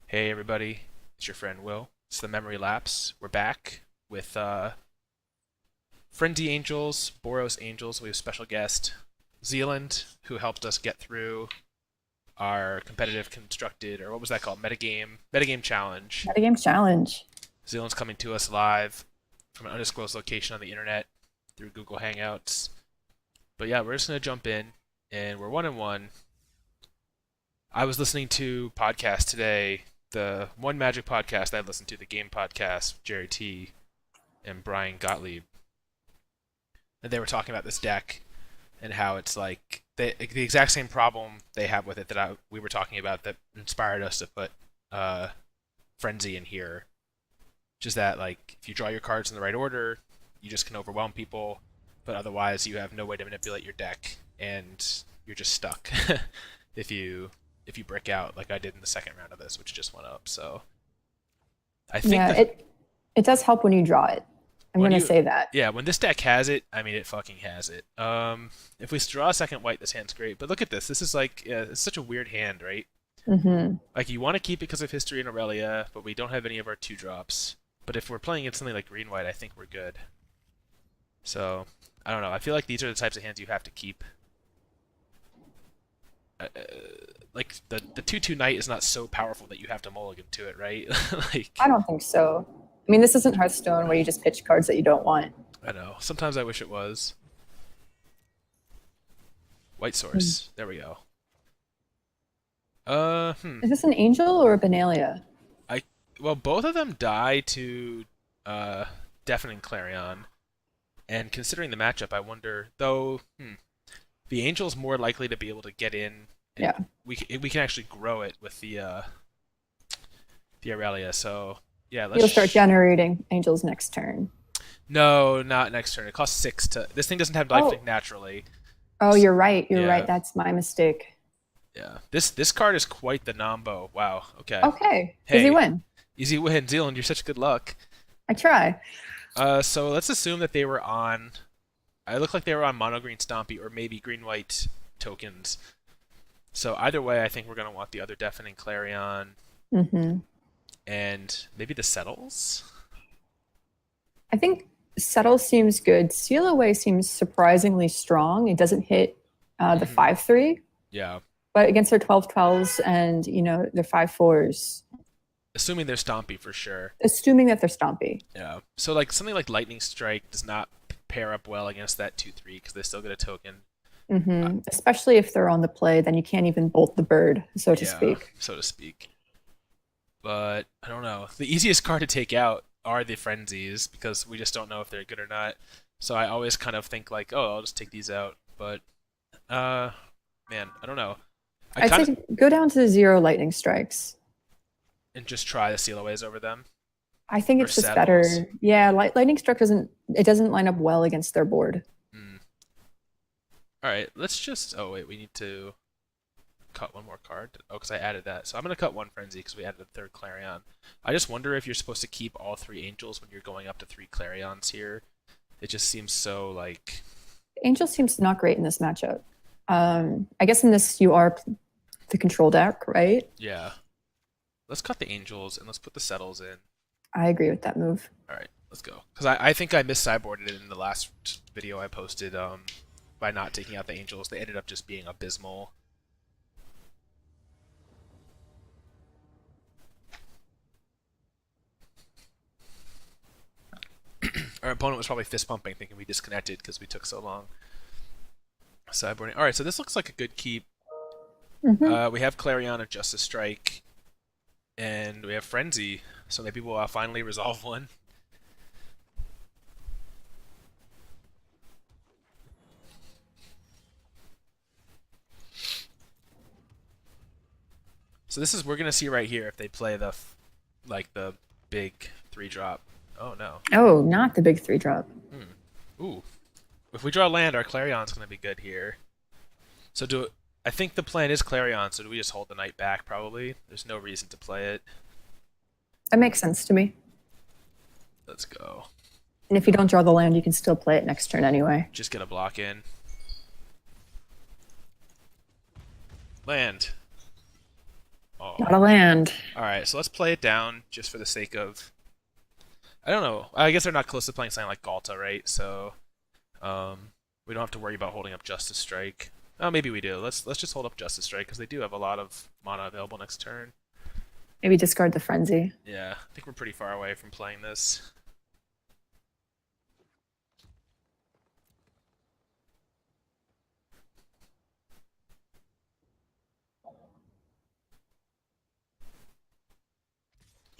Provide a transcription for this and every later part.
Hey everybody, it's your friend Will. It's the Memory Lapse. We're back with Frenzy Angels, Boros Angels. We have a special guest, Zeilend, who helped us get through our competitive constructed, or what was that called? Metagame challenge. Metagame challenge. Zealand's coming to us live from an undisclosed location on the internet through Google Hangouts. But yeah, we're just gonna jump in, and we're 1-1. I was listening to podcast today, the One Magic podcast I listened to, the Game podcast, Jerry T and Brian Gottlieb, and they were talking about this deck and how it's like the exact same problem they have with it that we were talking about that inspired us to put Frenzy in here. Just that like if you draw your cards in the right order, you just can overwhelm people, but otherwise you have no way to manipulate your deck and you're just stuck if you brick out like I did in the second round of this, which just went up. So I think Yeah, it does help when you draw it. I'm when gonna you say that. yeah, when this deck has it, I mean it fucking has it. If we draw a second white, this hand's great. But look at this. This is like it's such a weird hand, right? hmm Like you want to keep it because of History and Aurelia, but we don't have any of our 2 drops. But if we're playing it something like green white, I think we're good. So I don't know. I feel like these are the types of hands you have to keep. Like the 2/2 knight is not so powerful that you have to mulligan to it, right? I Like don't think so. I mean, this isn't Hearthstone where you just pitch cards that you don't want. I know. Sometimes I wish it was. White Hmm. source. There we go. Is this an angel or a Benalia? I well, both of them die to uh Deafening Clarion, and considering the matchup, I wonder though. The Angel's more likely to be able to get in, and Yeah, we can actually grow it with the Aurelia. So yeah, you'll start generating angels next turn. no, not next turn. It costs 6 to. This thing doesn't have lifelink Oh, naturally. oh, you're right. You're right. Yeah, That's my mistake. yeah. This card is quite the nombo. Wow. Okay. Okay, easy Hey, win. easy win, Zealand. You're such good luck. I try. So let's assume that they were on. I look like they were on mono green Stompy or maybe green white tokens. So either way, I think we're gonna want the other Deafening Clarion hmm and maybe the Settles. I think Settle seems good. Seal Away seems surprisingly strong. It doesn't hit the hmm 5/3, Yeah, but against their 12/12s and their 5/4s, assuming they're Stompy for sure. assuming that they're Stompy. Yeah. So like something like Lightning Strike does not pair up well against that 2/3 because they still get a token. Especially if they're on the play, then you can't even bolt the bird, so to Yeah, speak. so to speak. But I don't know. The easiest card to take out are the frenzies because we just don't know if they're good or not. So I always kind of think like, oh, I'll just take these out. But uh, man, I don't know. I I'd kind of say go down to 0 lightning strikes. and just try the sealaways over them I think or it's just better. settles. Yeah, lightning strike doesn't line up well against their board. Hmm. All right, let's just. Oh wait, we need to cut one more card. Oh, because I added that. So I'm gonna cut one frenzy because we added a third Clarion. I just wonder if you're supposed to keep all 3 angels when you're going up to 3 Clarions here. It just seems so like. Angel seems not great in this matchup. I guess in this you are the control deck, right? Yeah. Let's cut the angels and let's put the settles in. I agree with that move. All right, let's go. Because I think I mis-sideboarded it in the last video I posted by not taking out the angels. They ended up just being abysmal. Our opponent was probably fist pumping, thinking we disconnected because we took so long. Sideboarding. All right, so this looks like a good keep. hmm We have Clarion of Justice Strike, and we have Frenzy, so maybe we'll finally resolve one. So this is we're gonna see right here if they play like the big 3 drop. Oh no. Oh, not the big 3 drop. Ooh. If we draw land, our Clarion's gonna be good here. So I think the plan is Clarion, so do we just hold the knight back probably? There's no reason to play it. That makes sense to me. Let's go. And if you don't draw the land, you can still play it next turn anyway. Just get a block in. Land. Not a Oh. land. Alright, so let's play it down just for the sake of. I don't know. I guess they're not close to playing something like Galta, right? So um, we don't have to worry about holding up Justice Strike. Oh, maybe we do. Let's just hold up Justice Strike because they do have a lot of mana available next turn. Maybe discard the frenzy. Yeah, I think we're pretty far away from playing this.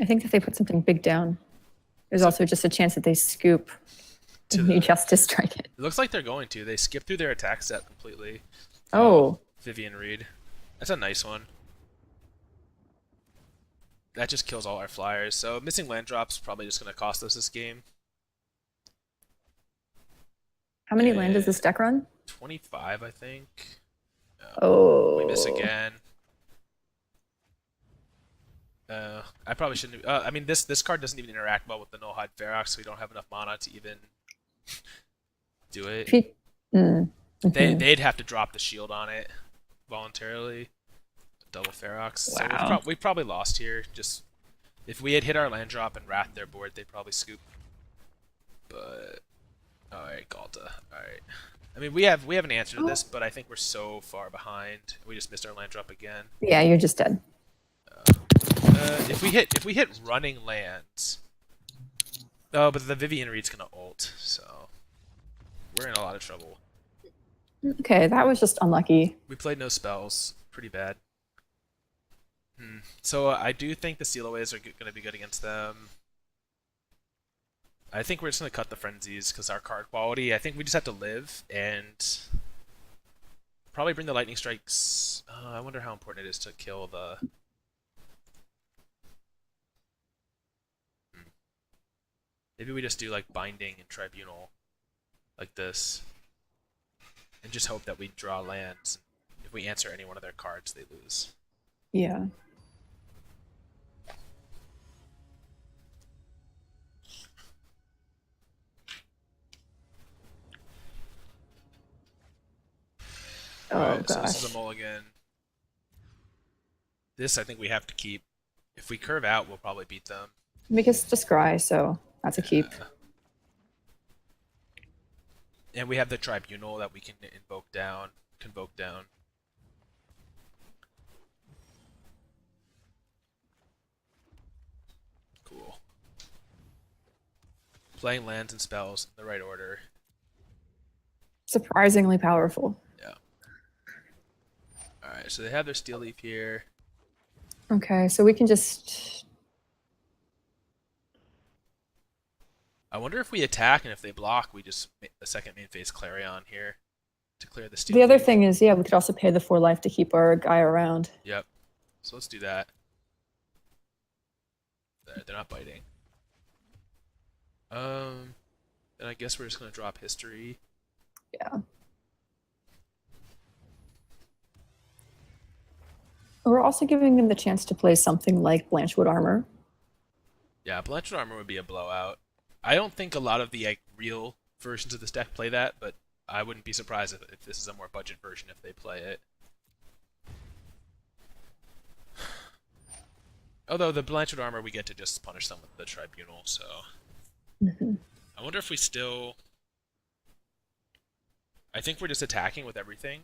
I think if they put something big down, there's So also just a chance that they scoop to and you the, Justice Strike it. it looks like they're going to. They skip through their attack set completely. Oh, Oh, Vivian Reed. That's a nice one. That just kills all our flyers. So missing land drops probably just going to cost us this game. how many land does this deck run? 25, I think. Oh, We miss again. I probably shouldn't. I mean, this card doesn't even interact well with the Nullhide Ferox, so we don't have enough mana to even do it. They'd have to drop the shield on it voluntarily. Double Ferox. So Wow. we've probably lost here. Just if we had hit our land drop and wrath their board, they'd probably scoop. But all right, Galta. All right. I mean, we have an answer to this, but I think we're so far behind. We just missed our land drop again. Yeah, you're just dead. If we hit running lands. Oh, but the Vivian Reed's gonna ult, so we're in a lot of trouble. Okay, that was just unlucky. We played no spells. Pretty bad. So I do think the Sealaways are going to be good against them. I think we're just going to cut the Frenzies because our card quality. I think we just have to live and probably bring the Lightning Strikes. I wonder how important it is to kill the. Maybe we just do like Binding and Tribunal like this and just hope that we draw lands. If we answer any one of their cards, they lose. Yeah. Oh Alright, so gosh. this is a mulligan. This I think we have to keep. If we curve out, we'll probably beat them. Make us just cry, so that's a keep. And we have the Tribunal that we can convoke down. Cool. Playing lands and spells in the right order. Surprisingly powerful. Yeah. Alright, so they have their Steel Leaf here. Okay, so we can just. I wonder if we attack and if they block, we just make the second main phase Clarion here to clear the Steel The other Leaf. thing is, yeah, we could also pay the 4 life to keep our guy around. Yep. So let's do that. They're not biting. Then I guess we're just gonna drop History. Yeah. We're also giving them the chance to play something like Blanchwood Armor. Yeah, Blanchard Armor would be a blowout. I don't think a lot of the real versions of this deck play that, but I wouldn't be surprised if this is a more budget version if they play it. Although the Blanchard Armor, we get to just punish them with the Tribunal, so. I wonder if we still. I think we're just attacking with everything,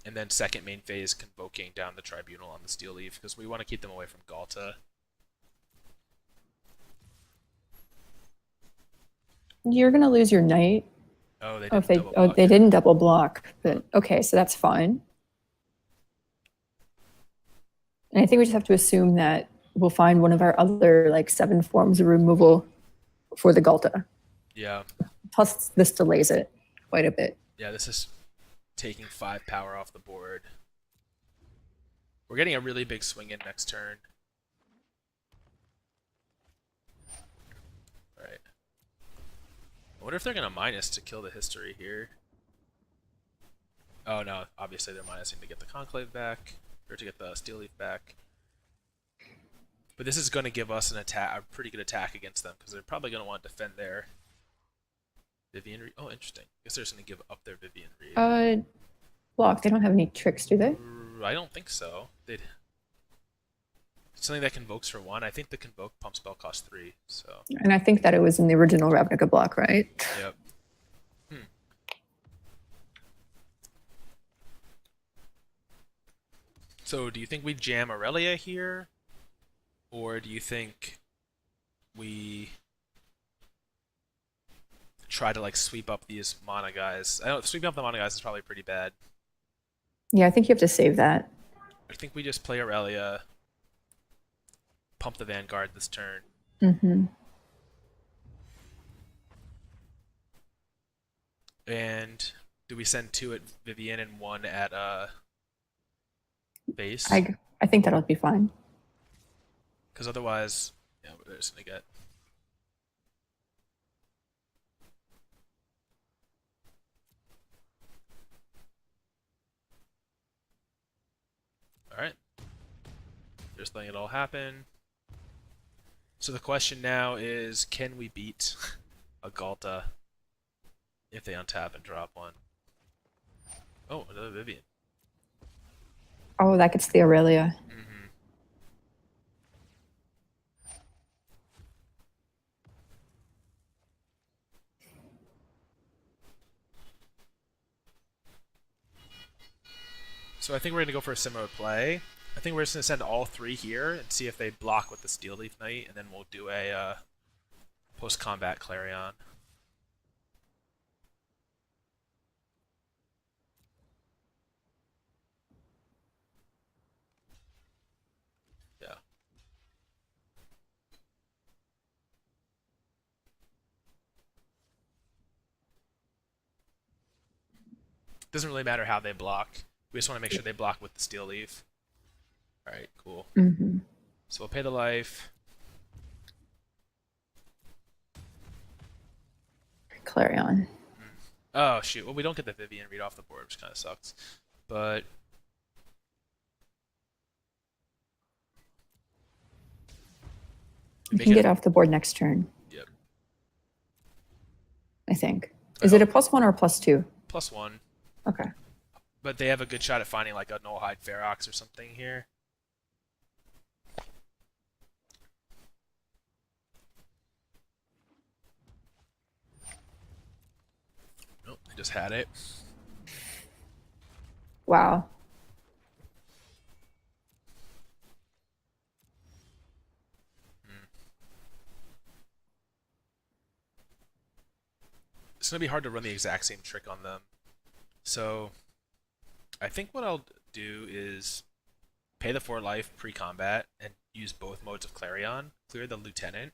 and then second main phase convoking down the Tribunal on the Steel Leaf, because we want to keep them away from Galta. You're gonna lose your knight. Oh, they Oh, didn't if they double oh block. they didn't double block, but okay, so that's fine. And I think we just have to assume that we'll find one of our other like 7 forms of removal for the Galta. Yeah. Plus, this delays it quite a bit. Yeah, this is taking 5 power off the board. We're getting a really big swing in next turn. Alright. I wonder if they're going to minus to kill the History here. Oh no, obviously they're minusing to get the Conclave back, or to get the Steel Leaf back. But this is going to give us a pretty good attack against them, because they're probably going to want to defend their Vivian Reed. Oh, interesting. I guess they're just going to give up their Vivian Reed. Block. They don't have any tricks, do they? I don't think so. They'd. something that convokes for 1. I think the convoke pump spell costs 3. So And I think that it was in the original Ravnica block, right? yep. So do you think we jam Aurelia here, or do you think we try to like sweep up these mana guys? I know sweeping up the mana guys is probably pretty bad. Yeah, I think you have to save that. I think we just play Aurelia, pump the Vanguard this turn. Mm-hmm. And do we send 2 at Vivian and 1 at base? I think that'll be fine. Because otherwise, yeah, we're just gonna get. All right, just letting it all happen. So the question now is, can we beat a Galta if they untap and drop 1? Oh, another Vivian. Oh, that gets the Aurelia. Mm-hmm. So I think we're going to go for a similar play. I think we're just going to send all 3 here and see if they block with the Steel Leaf Knight, and then we'll do a post-combat Clarion. Yeah. Doesn't really matter how they block. We just want to make sure they block with the Steel Leaf. Alright, cool. Mm-hmm. So we'll pay the life. Clarion. Oh, shoot. Well, we don't get the Vivian read off the board, which kind of sucks. But You can get off the board next turn. Yep. I think. Is it a +1 or a +2? +1. Okay. But they have a good shot at finding like a Nullhide Ferox or something here. Nope, they just had it. Wow. It's going to be hard to run the exact same trick on them. So I think what I'll do is pay the 4 life pre-combat and use both modes of Clarion, clear the Lieutenant,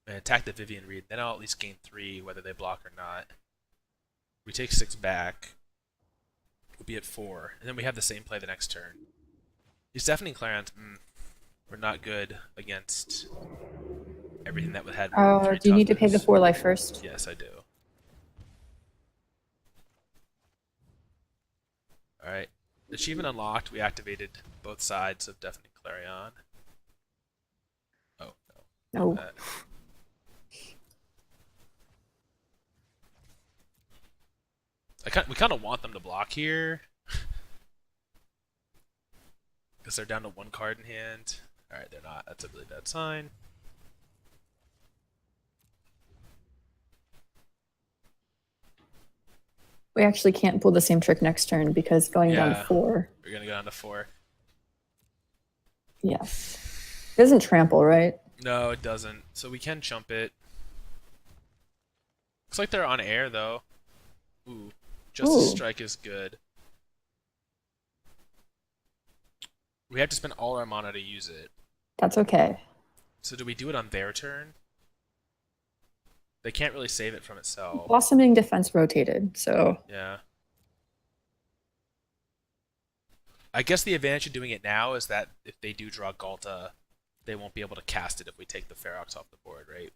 and attack the Vivian Reed. Then I'll at least gain 3 whether they block or not. We take 6 back. We'll be at 4. And then we have the same play the next turn. These Deafening Clarions were not good against everything that had. Oh, do you need to pay the 4 life first? Yes, I do. Alright. Achievement unlocked. We activated both sides of Deafening Clarion. Oh, no. No. We kind of want them to block here. Because they're down to 1 card in hand. Alright, they're not. That's a really bad sign. We actually can't pull the same trick next turn because going down to 4. We're going to go down to 4. Yes. It doesn't trample, right? No, it doesn't. So we can chump it. Looks like they're on air, though. Ooh. Justice Strike is good. We have to spend all our mana to use it. That's okay. So do we do it on their turn? They can't really save it from itself. Blossoming Defense rotated, so... Yeah. I guess the advantage of doing it now is that if they do draw Galta, they won't be able to cast it if we take the Ferox off the board, right?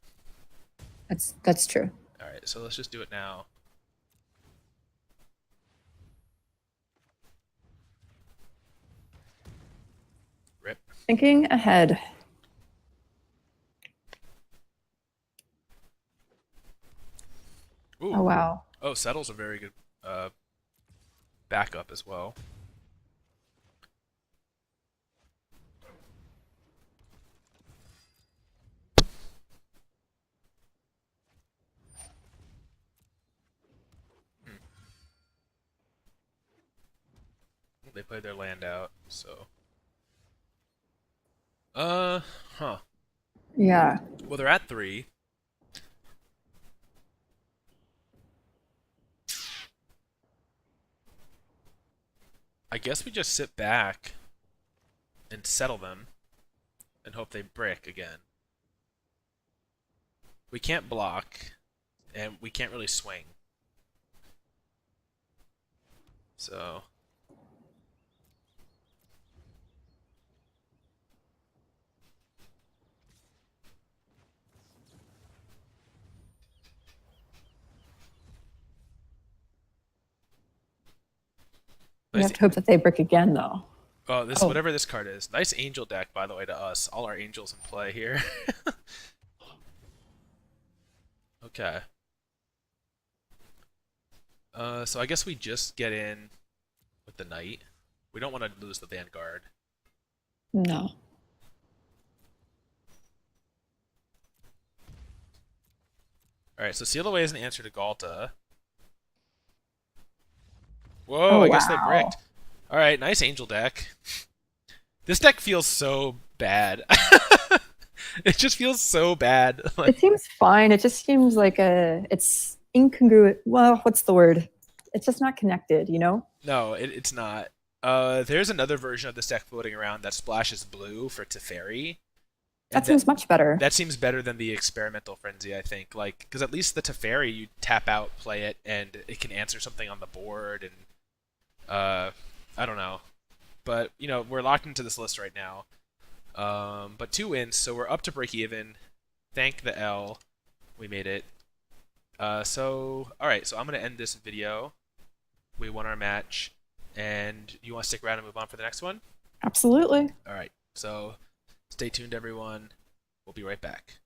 That's true. Alright, so let's just do it now. Rip. Thinking ahead. Ooh. Oh, wow. Oh, Settle's a very good backup as well. they played their land out, so. Huh. Yeah. Well, they're at 3. I guess we just sit back and settle them and hope they brick again. We can't block, and we can't really swing. So. We Nice. have to hope that they brick again, though. Oh, this Oh. whatever this card is. Nice angel deck, by the way, to us. All our angels in play here. Okay. So I guess we just get in with the knight. We don't want to lose the Vanguard. No. Alright, so Seal Away is an answer to Galta. Whoa, Oh, I guess they wow. bricked. Alright, nice angel deck. This deck feels so bad. It just feels so bad. It seems fine. It just seems like it's incongruent. Well, what's the word? It's just not connected, you know? No, it's not. There's another version of this deck floating around that splashes blue for Teferi. And That seems much better. that seems better than the Experimental Frenzy, I think. Like, because at least the Teferi, you tap out, play it, and it can answer something on the board, and I don't know. But, you know, we're locked into this list right now. But 2 wins, so we're up to break even. Thank the L. We made it. Alright, so I'm going to end this video. We won our match. And you want to stick around and move on for the next one? Absolutely. Alright, so stay tuned, everyone. We'll be right back.